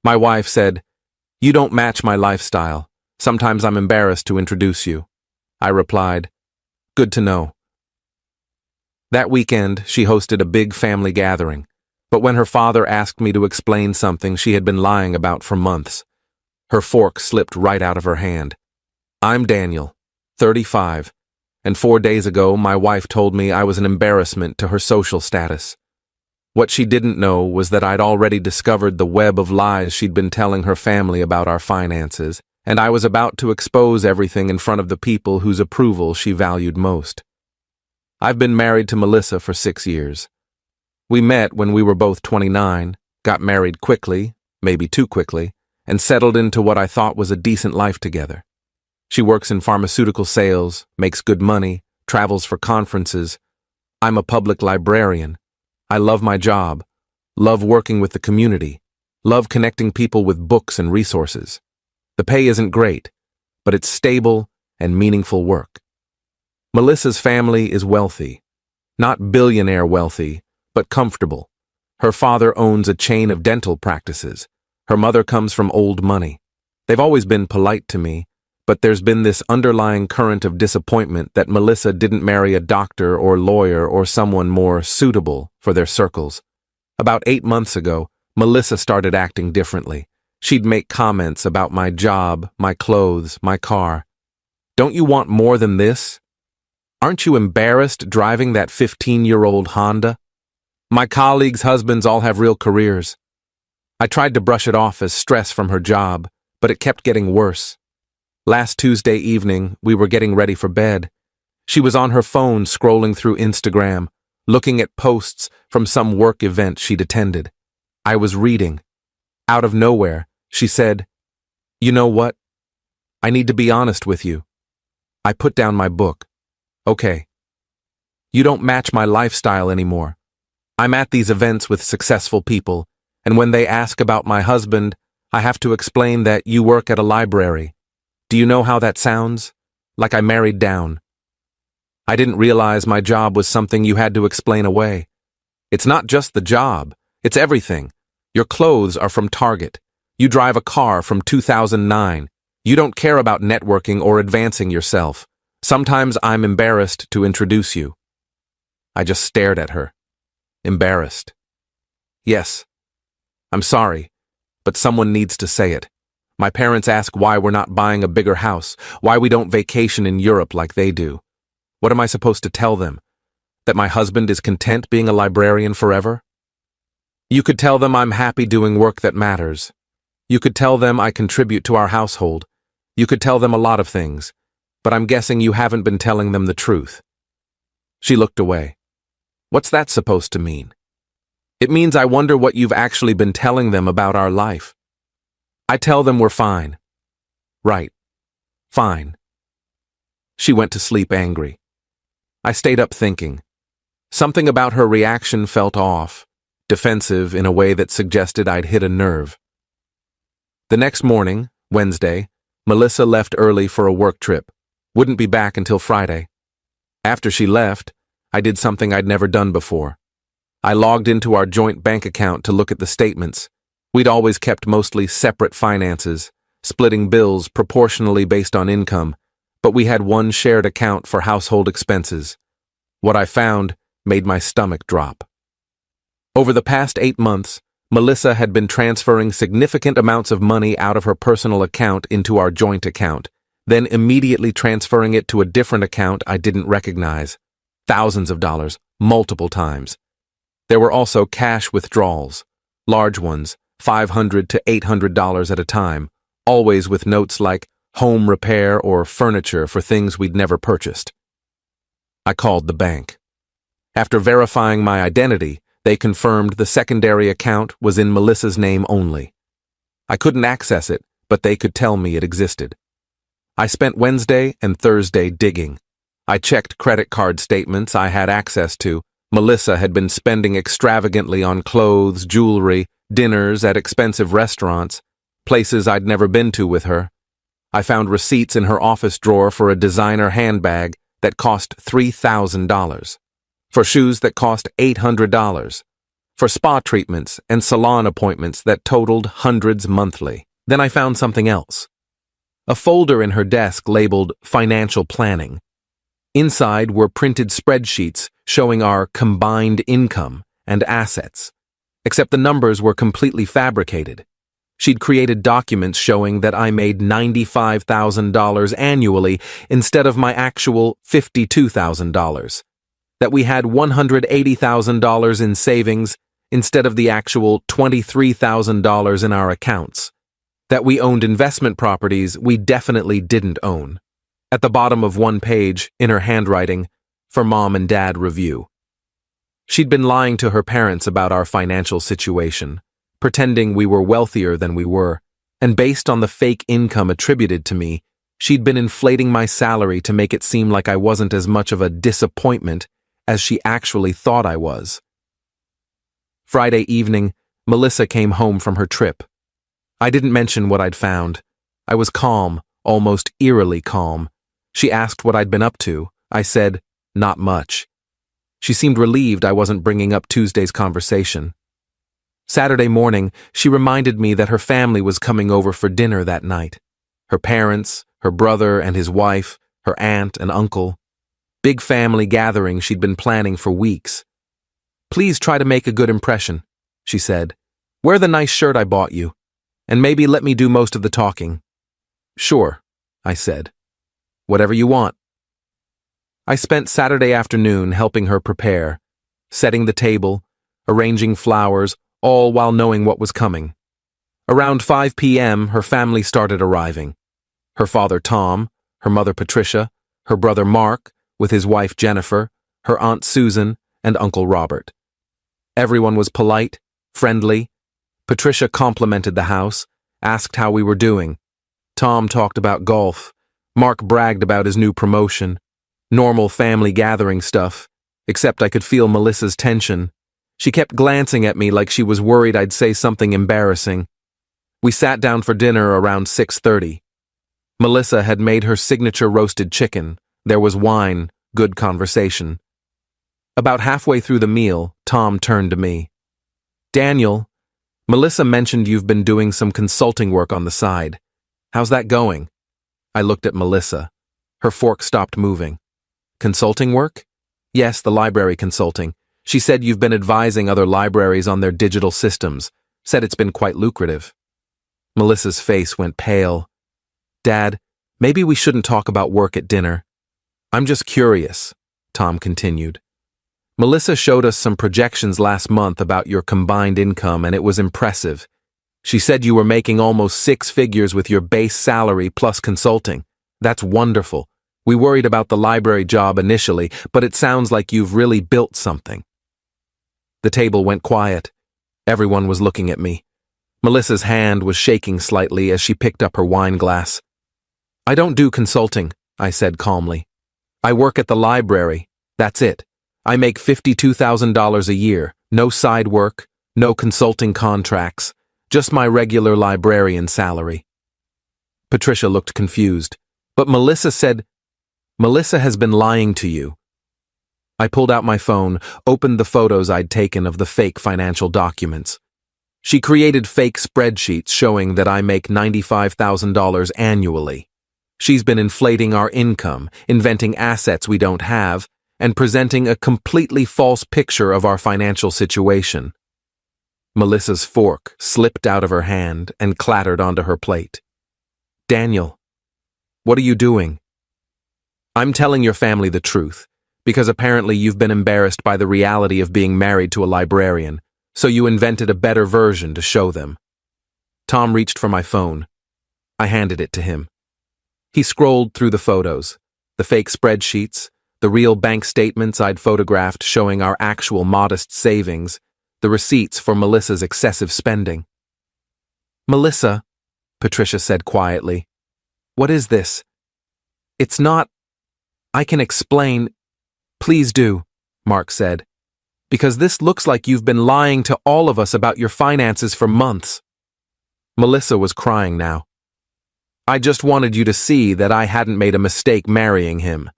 My wife said, "You don't match my lifestyle. Sometimes I'm embarrassed to introduce you." I replied, "Good to know." That weekend, she hosted a big family gathering, but when her father asked me to explain something she had been lying about for months, her fork slipped right out of her hand. I'm Daniel, 35, and 4 days ago my wife told me I was an embarrassment to her social status. What she didn't know was that I'd already discovered the web of lies she'd been telling her family about our finances, and I was about to expose everything in front of the people whose approval she valued most. I've been married to Melissa for 6 years. We met when we were both 29, got married quickly, maybe too quickly, and settled into what I thought was a decent life together. She works in pharmaceutical sales, makes good money, travels for conferences. I'm a public librarian. I love my job, love working with the community, love connecting people with books and resources. The pay isn't great, but it's stable and meaningful work. Melissa's family is wealthy, not billionaire wealthy, but comfortable. Her father owns a chain of dental practices. Her mother comes from old money. They've always been polite to me, but there's been this underlying current of disappointment that Melissa didn't marry a doctor or lawyer or someone more suitable for their circles. About 8 months ago, Melissa started acting differently. She'd make comments about my job, my clothes, my car. "Don't you want more than this? Aren't you embarrassed driving that 15-year-old Honda? My colleagues' husbands all have real careers." I tried to brush it off as stress from her job, but it kept getting worse. Last Tuesday evening, we were getting ready for bed. She was on her phone scrolling through Instagram, looking at posts from some work event she'd attended. I was reading. Out of nowhere, she said, "You know what? I need to be honest with you." I put down my book. "Okay. You don't match my lifestyle anymore. I'm at these events with successful people, and when they ask about my husband, I have to explain that you work at a library. Do you know how that sounds? Like I married down." I didn't realize my job was something you had to explain away. It's not just the job, it's everything. Your clothes are from Target. You drive a car from 2009. You don't care about networking or advancing yourself. Sometimes I'm embarrassed to introduce you. I just stared at her. Embarrassed. Yes. I'm sorry, but someone needs to say it. My parents ask why we're not buying a bigger house, why we don't vacation in Europe like they do. What am I supposed to tell them? That my husband is content being a librarian forever? You could tell them I'm happy doing work that matters. You could tell them I contribute to our household. You could tell them a lot of things, but I'm guessing you haven't been telling them the truth. She looked away. What's that supposed to mean? It means I wonder what you've actually been telling them about our life. I tell them we're fine. Right. Fine. She went to sleep angry. I stayed up thinking. Something about her reaction felt off, defensive in a way that suggested I'd hit a nerve. The next morning, Wednesday, Melissa left early for a work trip. Wouldn't be back until Friday. After she left, I did something I'd never done before. I logged into our joint bank account to look at the statements. We'd always kept mostly separate finances, splitting bills proportionally based on income, but we had one shared account for household expenses. What I found made my stomach drop. Over the past 8 months, Melissa had been transferring significant amounts of money out of her personal account into our joint account, then immediately transferring it to a different account I didn't recognize. Thousands of dollars, multiple times. There were also cash withdrawals, large ones, $500 to $800 at a time, always with notes like home repair or furniture for things we'd never purchased. I called the bank. After verifying my identity, they confirmed the secondary account was in Melissa's name only. I couldn't access it, but they could tell me it existed. I spent Wednesday and Thursday digging. I checked credit card statements I had access to. Melissa had been spending extravagantly on clothes, jewelry, dinners at expensive restaurants, places I'd never been to with her. I found receipts in her office drawer for a designer handbag that cost $3,000, for shoes that cost $800, for spa treatments and salon appointments that totaled hundreds monthly. Then I found something else. A folder in her desk labeled Financial Planning. Inside were printed spreadsheets showing our combined income and assets, except the numbers were completely fabricated. She'd created documents showing that I made $95,000 annually instead of my actual $52,000, that we had $180,000 in savings instead of the actual $23,000 in our accounts, that we owned investment properties we definitely didn't own. At the bottom of one page, in her handwriting, for Mom and Dad review. She'd been lying to her parents about our financial situation, pretending we were wealthier than we were, and based on the fake income attributed to me, she'd been inflating my salary to make it seem like I wasn't as much of a disappointment as she actually thought I was. Friday evening, Melissa came home from her trip. I didn't mention what I'd found. I was calm, almost eerily calm. She asked what I'd been up to. I said, not much. She seemed relieved I wasn't bringing up Tuesday's conversation. Saturday morning, she reminded me that her family was coming over for dinner that night. Her parents, her brother and his wife, her aunt and uncle. Big family gathering she'd been planning for weeks. Please try to make a good impression, she said. Wear the nice shirt I bought you, and maybe let me do most of the talking. Sure, I said. Whatever you want. I spent Saturday afternoon helping her prepare, setting the table, arranging flowers, all while knowing what was coming. Around 5 p.m., her family started arriving. Her father Tom, her mother Patricia, her brother Mark, with his wife Jennifer, her aunt Susan, and Uncle Robert. Everyone was polite, friendly. Patricia complimented the house, asked how we were doing. Tom talked about golf. Mark bragged about his new promotion. Normal family gathering stuff, except I could feel Melissa's tension. She kept glancing at me like she was worried I'd say something embarrassing. We sat down for dinner around 6:30. Melissa had made her signature roasted chicken. There was wine, good conversation. About halfway through the meal, Tom turned to me. Daniel, Melissa mentioned you've been doing some consulting work on the side. How's that going? I looked at Melissa. Her fork stopped moving. Consulting work? Yes, the library consulting. She said you've been advising other libraries on their digital systems. Said it's been quite lucrative. Melissa's face went pale. Dad, maybe we shouldn't talk about work at dinner. I'm just curious, Tom continued. Melissa showed us some projections last month about your combined income, and it was impressive. She said you were making almost 6 figures with your base salary plus consulting. That's wonderful. We worried about the library job initially, but it sounds like you've really built something. The table went quiet. Everyone was looking at me. Melissa's hand was shaking slightly as she picked up her wine glass. I don't do consulting, I said calmly. I work at the library. That's it. I make $52,000 a year. No side work, no consulting contracts. Just my regular librarian salary. Patricia looked confused, but Melissa said, Melissa has been lying to you. I pulled out my phone, opened the photos I'd taken of the fake financial documents. She created fake spreadsheets showing that I make $95,000 annually. She's been inflating our income, inventing assets we don't have, and presenting a completely false picture of our financial situation. Melissa's fork slipped out of her hand and clattered onto her plate. Daniel, what are you doing? I'm telling your family the truth, because apparently you've been embarrassed by the reality of being married to a librarian, so you invented a better version to show them. Tom reached for my phone. I handed it to him. He scrolled through the photos, the fake spreadsheets, the real bank statements I'd photographed showing our actual modest savings, the receipts for Melissa's excessive spending. Melissa, Patricia said quietly, what is this? It's not. I can explain. Please do, Mark said, because this looks like you've been lying to all of us about your finances for months. Melissa was crying now. I just wanted you to see that I hadn't made a mistake marrying him.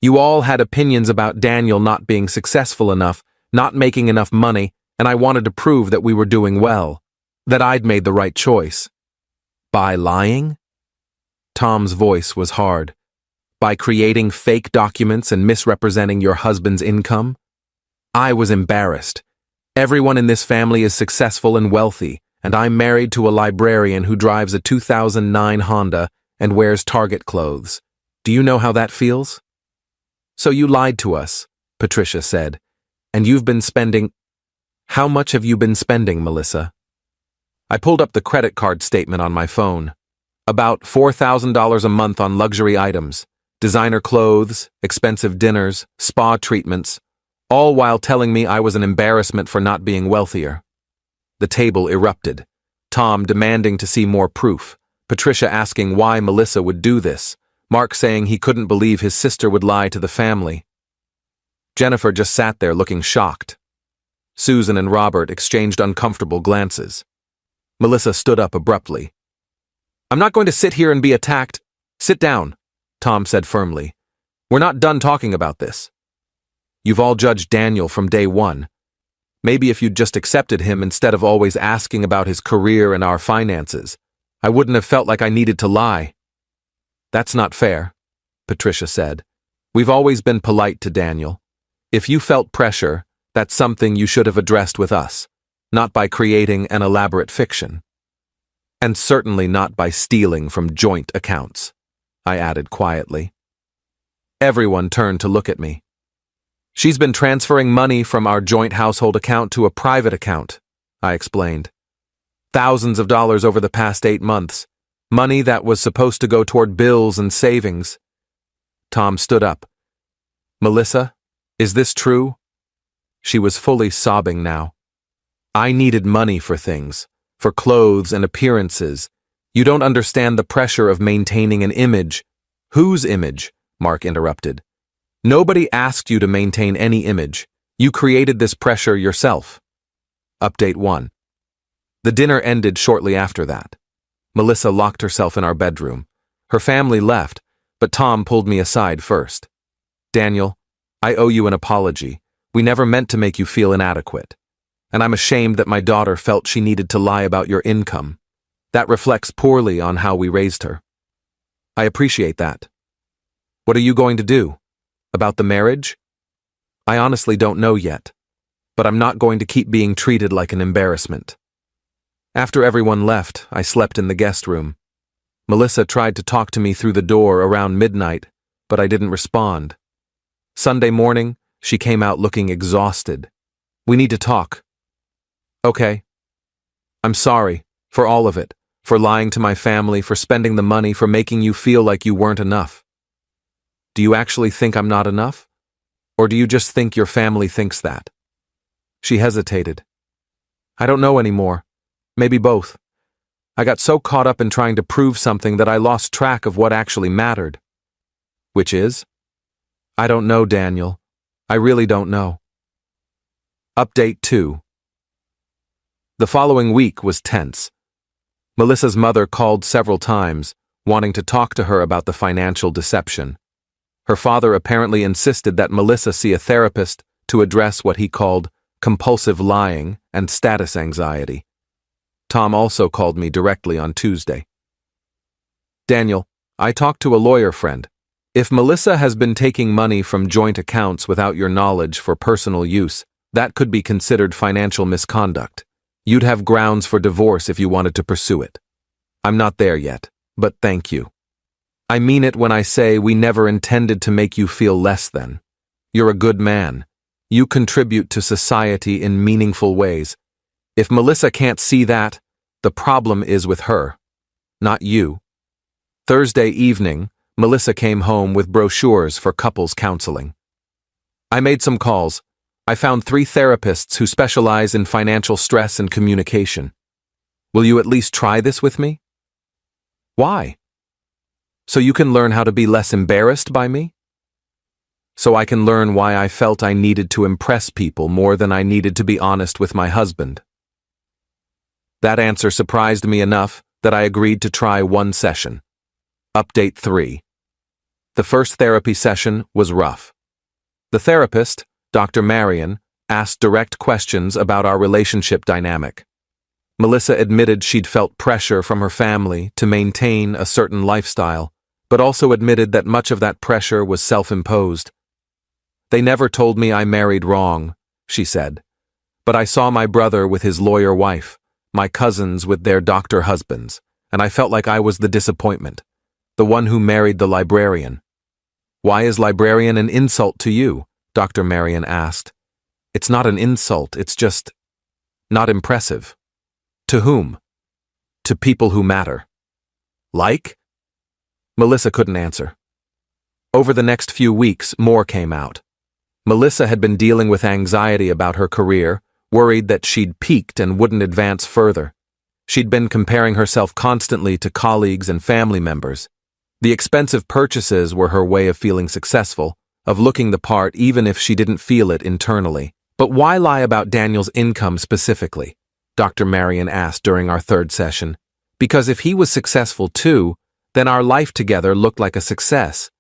You all had opinions about Daniel not being successful enough, not making enough money, and I wanted to prove that we were doing well, that I'd made the right choice. By lying? Tom's voice was hard. By creating fake documents and misrepresenting your husband's income? I was embarrassed. Everyone in this family is successful and wealthy, and I'm married to a librarian who drives a 2009 Honda and wears Target clothes. Do you know how that feels? So you lied to us, Patricia said, and you've been spending— How much have you been spending, Melissa? I pulled up the credit card statement on my phone. About $4,000 a month on luxury items, designer clothes, expensive dinners, spa treatments, all while telling me I was an embarrassment for not being wealthier. The table erupted, Tom demanding to see more proof, Patricia asking why Melissa would do this, Mark saying he couldn't believe his sister would lie to the family. Jennifer just sat there looking shocked. Susan and Robert exchanged uncomfortable glances. Melissa stood up abruptly. I'm not going to sit here and be attacked. Sit down, Tom said firmly. We're not done talking about this. You've all judged Daniel from day one. Maybe if you'd just accepted him instead of always asking about his career and our finances, I wouldn't have felt like I needed to lie. That's not fair, Patricia said. We've always been polite to Daniel. If you felt pressure, that's something you should have addressed with us, not by creating an elaborate fiction. And certainly not by stealing from joint accounts, I added quietly. Everyone turned to look at me. She's been transferring money from our joint household account to a private account, I explained. Thousands of dollars over the past 8 months, money that was supposed to go toward bills and savings. Tom stood up. Melissa, is this true? She was fully sobbing now. I needed money for things, for clothes and appearances. You don't understand the pressure of maintaining an image. Whose image? Mark interrupted. Nobody asked you to maintain any image. You created this pressure yourself. Update 1. The dinner ended shortly after that. Melissa locked herself in our bedroom. Her family left, but Tom pulled me aside first. Daniel, I owe you an apology. We never meant to make you feel inadequate. And I'm ashamed that my daughter felt she needed to lie about your income. That reflects poorly on how we raised her. I appreciate that. What are you going to do? About the marriage? I honestly don't know yet, but I'm not going to keep being treated like an embarrassment. After everyone left, I slept in the guest room. Melissa tried to talk to me through the door around midnight, but I didn't respond. Sunday morning, she came out looking exhausted. We need to talk. Okay. I'm sorry, for all of it, for lying to my family, for spending the money, for making you feel like you weren't enough. Do you actually think I'm not enough? Or do you just think your family thinks that? She hesitated. I don't know anymore. Maybe both. I got so caught up in trying to prove something that I lost track of what actually mattered. Which is? I don't know, Daniel. I really don't know. Update 2. The following week was tense. Melissa's mother called several times, wanting to talk to her about the financial deception. Her father apparently insisted that Melissa see a therapist to address what he called compulsive lying and status anxiety. Tom also called me directly on Tuesday. Daniel, I talked to a lawyer friend. If Melissa has been taking money from joint accounts without your knowledge for personal use, that could be considered financial misconduct. You'd have grounds for divorce if you wanted to pursue it. I'm not there yet, but thank you. I mean it when I say we never intended to make you feel less than. You're a good man. You contribute to society in meaningful ways. If Melissa can't see that, the problem is with her, not you. Thursday evening, Melissa came home with brochures for couples counseling. I made some calls. I found 3 therapists who specialize in financial stress and communication. Will you at least try this with me? Why? So you can learn how to be less embarrassed by me? So I can learn why I felt I needed to impress people more than I needed to be honest with my husband. That answer surprised me enough that I agreed to try 1 session. Update 3. The first therapy session was rough. The therapist, Dr. Marion, asked direct questions about our relationship dynamic. Melissa admitted she'd felt pressure from her family to maintain a certain lifestyle, but also admitted that much of that pressure was self-imposed. "They never told me I married wrong," she said. "But I saw my brother with his lawyer wife, my cousins with their doctor husbands, and I felt like I was the disappointment, the one who married the librarian." "Why is librarian an insult to you?" Dr. Marion asked. "It's not an insult, it's just not impressive." "To whom?" "To people who matter." "Like?" Melissa couldn't answer. Over the next few weeks, more came out. Melissa had been dealing with anxiety about her career, worried that she'd peaked and wouldn't advance further. She'd been comparing herself constantly to colleagues and family members. The expensive purchases were her way of feeling successful, of looking the part even if she didn't feel it internally. "But why lie about Daniel's income specifically?" Dr. Marion asked during our third session. "Because if he was successful too, then our life together looked like a success.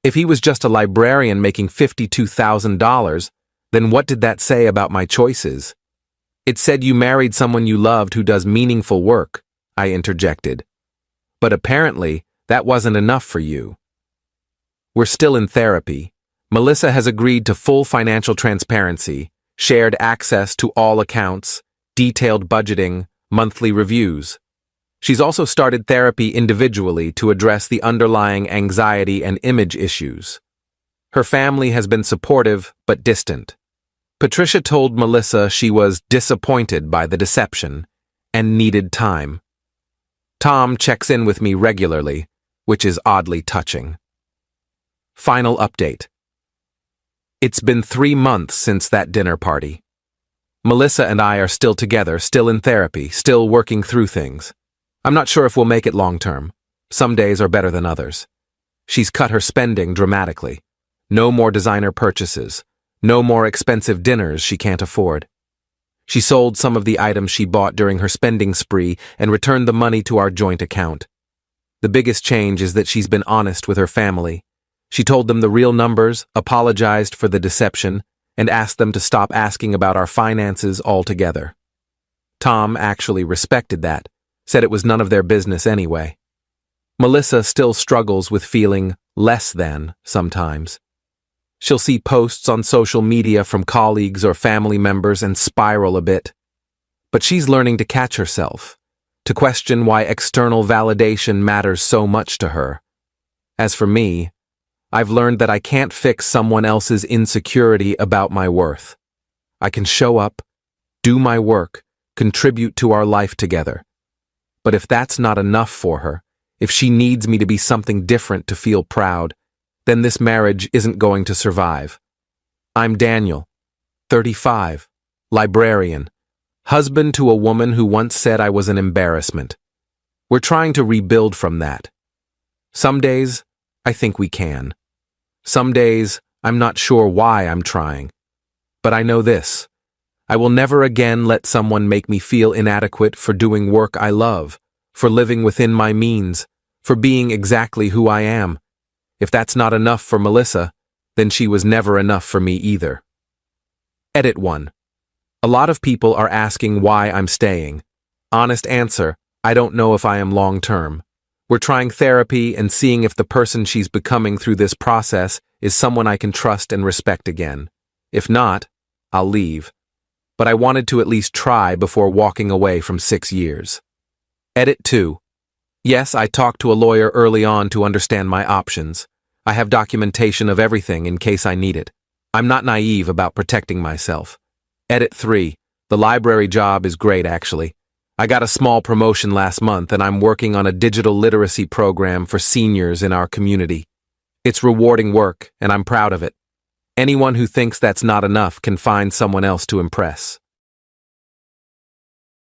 If he was just a librarian making $52,000, then what did that say about my choices?" "It said you married someone you loved who does meaningful work," I interjected. "But apparently, that wasn't enough for you." We're still in therapy. Melissa has agreed to full financial transparency, shared access to all accounts, detailed budgeting, monthly reviews. She's also started therapy individually to address the underlying anxiety and image issues. Her family has been supportive but distant. Patricia told Melissa she was disappointed by the deception and needed time. Tom checks in with me regularly, which is oddly touching. Final update. It's been 3 months since that dinner party. Melissa and I are still together, still in therapy, still working through things. I'm not sure if we'll make it long term. Some days are better than others. She's cut her spending dramatically. No more designer purchases. No more expensive dinners she can't afford. She sold some of the items she bought during her spending spree and returned the money to our joint account. The biggest change is that she's been honest with her family. She told them the real numbers, apologized for the deception, and asked them to stop asking about our finances altogether. Tom actually respected that, said it was none of their business anyway. Melissa still struggles with feeling less than sometimes. She'll see posts on social media from colleagues or family members and spiral a bit. But she's learning to catch herself, to question why external validation matters so much to her. As for me, I've learned that I can't fix someone else's insecurity about my worth. I can show up, do my work, contribute to our life together. But if that's not enough for her, if she needs me to be something different to feel proud, then this marriage isn't going to survive. I'm Daniel, 35, librarian, husband to a woman who once said I was an embarrassment. We're trying to rebuild from that. Some days, I think we can. Some days, I'm not sure why I'm trying. But I know this. I will never again let someone make me feel inadequate for doing work I love, for living within my means, for being exactly who I am. If that's not enough for Melissa, then she was never enough for me either. Edit 1. A lot of people are asking why I'm staying. Honest answer, I don't know if I am long-term. We're trying therapy and seeing if the person she's becoming through this process is someone I can trust and respect again. If not, I'll leave. But I wanted to at least try before walking away from 6 years. Edit 2. Yes, I talked to a lawyer early on to understand my options. I have documentation of everything in case I need it. I'm not naive about protecting myself. Edit 3. The library job is great, actually. I got a small promotion last month and I'm working on a digital literacy program for seniors in our community. It's rewarding work and I'm proud of it. Anyone who thinks that's not enough can find someone else to impress.